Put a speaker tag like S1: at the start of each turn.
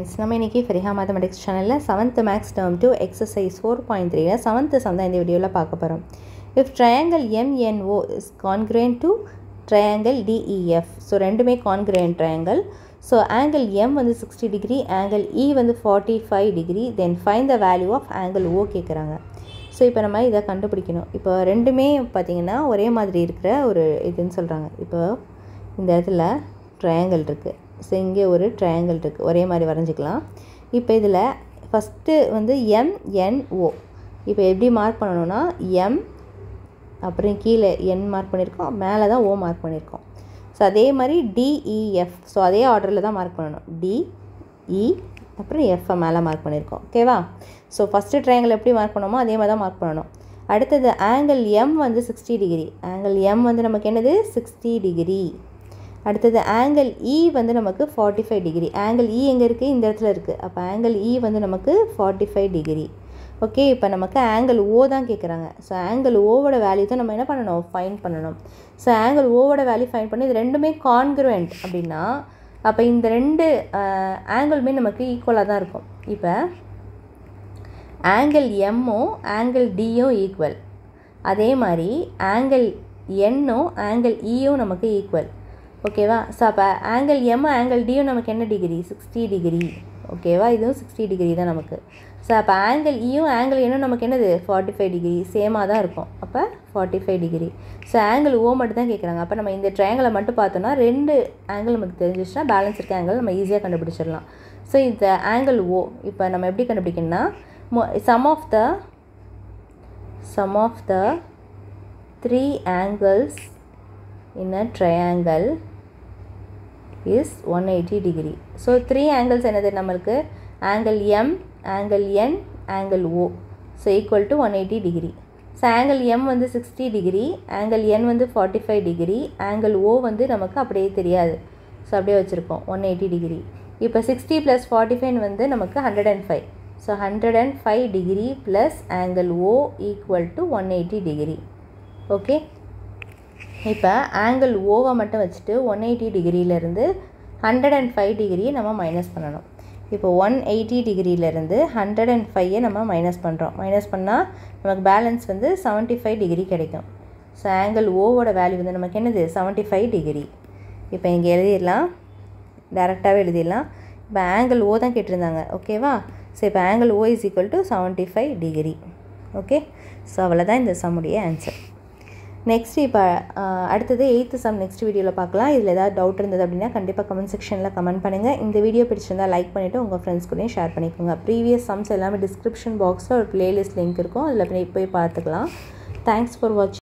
S1: நம்ம இன்னைக்கு ஃபரிஹா மேத்தமெட்டிக்ஸ் சேனல்ல 7th மேத்ஸ் டர்ம் 2 எக்ஸர்சைஸ் 4.3 ல 7th சம் தான் இந்த வீடியோல பார்க்க போறோம். If triangle MNO is congruent to triangle DEF, so ரெண்டுமே congruent triangle. So angle M வந்து 60 degree, angle E வந்து 45 degree, then find the value of angle O கேக்குறாங்க. ஸோ இப்போ நம்ம இதை கண்டுபிடிக்கணும். இப்போ ரெண்டுமே பார்த்தீங்கன்னா ஒரே மாதிரி இருக்கிற ஒரு இதுன்னு சொல்கிறாங்க. இப்போ இந்த இடத்துல ட்ரையாங்கிள் இருக்குது. ஸோ இங்கே ஒரு ட்ரையாங்கிள் இருக்குது, ஒரே மாதிரி வரைஞ்சிக்கலாம். இப்போ இதில் ஃபஸ்ட்டு வந்து MNO. இப்போ எப்படி மார்க் பண்ணணும்னா M அப்புறம் கீழே N மார்க் பண்ணியிருக்கோம், மேலே தான் O மார்க் பண்ணியிருக்கோம். ஸோ அதே மாதிரி DEF, ஸோ அதே ஆர்டரில் தான் மார்க் பண்ணணும். DE அப்புறம் F மேலே மார்க் பண்ணியிருக்கோம். ஓகேவா? ஸோ ஃபஸ்ட்டு ட்ரையாங்கிள் எப்படி மார்க் பண்ணோமோ அதே மாதிரி தான் மார்க் பண்ணணும். அடுத்தது ஆங்கிள் M வந்து 60 டிகிரி. ஆங்கிள் M வந்து நமக்கு என்னது 60 டிகிரி. அடுத்தது ஆங்கிள் E வந்து நமக்கு 45 டிகிரி. ஆங்கிள் E எங்கே இருக்குது? இந்த இடத்துல இருக்குது. அப்போ ஆங்கிள் E வந்து நமக்கு 45 டிகிரி. ஓகே, இப்போ நமக்கு ஆங்கிள் O தான் கேட்குறாங்க. ஸோ ஆங்கிள் ஓவோட வேல்யூ தான் நம்ம என்ன பண்ணணும்? ஃபைண்ட் பண்ணணும். ஸோ ஆங்கிள் ஓவோட வேல்யூ ஃபைண்ட் பண்ணி இது ரெண்டுமே கான்க்ருவெண்ட் அப்படின்னா அப்போ இந்த ரெண்டு ஆங்கிளுமே நமக்கு ஈக்குவலாக தான் இருக்கும். இப்போ ஆங்கிள் எம்மும் ஆங்கிள் டியும் ஈக்குவல், அதே மாதிரி ஆங்கிள் என்னும் ஆங்கிள் இயும் நமக்கு ஈக்குவல். ஓகேவா? ஸோ அப்போ ஆங்கிள் எம்மும் ஆங்கிள் டியும் நமக்கு என்ன டிகிரி? 60 டிகிரி. ஓகேவா? இதுவும் 60 டிகிரி தான் நமக்கு. ஸோ அப்போ ஆங்கிள் இயும் ஆங்கிள் என்னும் நமக்கு என்னது 45 டிகிரி, சேமாக தான் இருக்கும். அப்போ 45 டிகிரி. ஸோ ஆங்கிள் ஓ மட்டும் தான் கேட்குறாங்க. அப்போ நம்ம இந்த ட்ரையாங்கிளை மட்டும் பார்த்தோன்னா ரெண்டு ஆங்கிள் நமக்கு தெரிஞ்சிச்சுன்னா பேலன்ஸ் இருக்க ஆங்கிள் நம்ம ஈஸியாக கண்டுபிடிச்சிடலாம். ஸோ இந்த ஆங்கிள் ஓ இப்போ நம்ம எப்படி கண்டுபிடிக்கணும்னா sum of the three angles in a triangle is 180 degree. So three angles என்னது நம்மளுக்கு? angle M, angle N, angle O. So equal to 180 degree. So angle M வந்து 60 degree, angle N வந்து 45 degree, angle O வந்து நமக்கு அப்படியே தெரியாது. So அப்படியே வச்சுருக்கோம் 180 degree. இப்போ 60 + 45 வந்து நமக்கு 105. So 105 degree plus angle O equal to 180 degree. Okay, இப்போ ஆங்கிள் ஓவை மட்டும் வச்சுட்டு 180 டிகிரியிலேருந்து 105 டிகிரியை நம்ம மைனஸ் பண்ணணும். இப்போ 180 டிகிரியிலேருந்து 105ஐ நம்ம மைனஸ் பண்ணுறோம். மைனஸ் பண்ணால் நமக்கு பேலன்ஸ் வந்து 75 டிகிரி கிடைக்கும். ஸோ ஆங்கிள் ஓவோட வேல்யூ வந்து நமக்கு என்னது 75 டிகிரி. இப்போ இங்கே எழுதிடலாம், டேரெக்டாகவே எழுதிடலாம். இப்போ ஆங்கிள் ஓ தான் கேட்டிருந்தாங்க. ஓகேவா? ஸோ இப்போ angle O is equal to 75 degree. Okay, so அவ்வளோதான் இந்த சம்முடைய ஆன்சர். நெக்ஸ்ட் இப்போ அடுத்தது 8th சம் நெக்ஸ்ட் வீடியோவில் பார்க்கலாம். இதில் ஏதாவது டவுட் இருந்தது அப்படின்னா கண்டிப்பாக கமெண்ட் செக்ஷனில் கமெண்ட் பண்ணுங்கள். இந்த வீடியோ பிடிச்சிருந்தால் லைக் பண்ணிவிட்டு உங்கள் ஃப்ரெண்ட்ஸ் கூடயும் ஷேர் பண்ணிக்கோங்க. ப்ரீவியஸ் சம்ஸ் எல்லாமே டிஸ்கிரிப்ஷன் பாக்ஸில் ஒரு பிளேலிஸ்ட் லிங்க் இருக்கும், அதில் போய் பார்த்துக்கலாம். தேங்க்ஸ் ஃபார் வாட்சிங்.